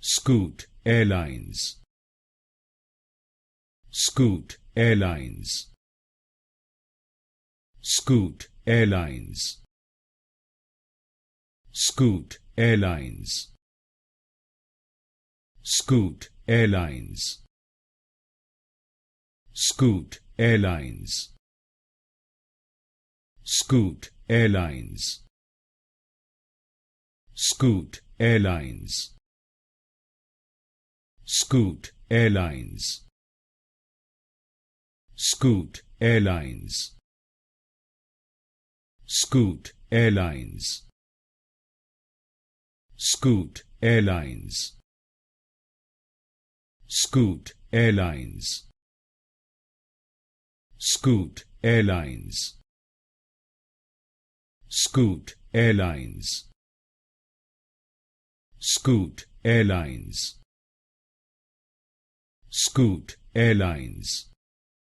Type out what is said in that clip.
Scoot Airlines. Scoot Airlines. Scoot Airlines. Scoot Airlines. Scoot Airlines. Scoot Airlines. Scoot Airlines. Scoot Airlines. Scoot Airlines. Scoot Airlines. Scoot Airlines. Scoot Airlines. Scoot Airlines. Scoot Airlines. Scoot Airlines. Scoot Airlines. Scoot Airlines.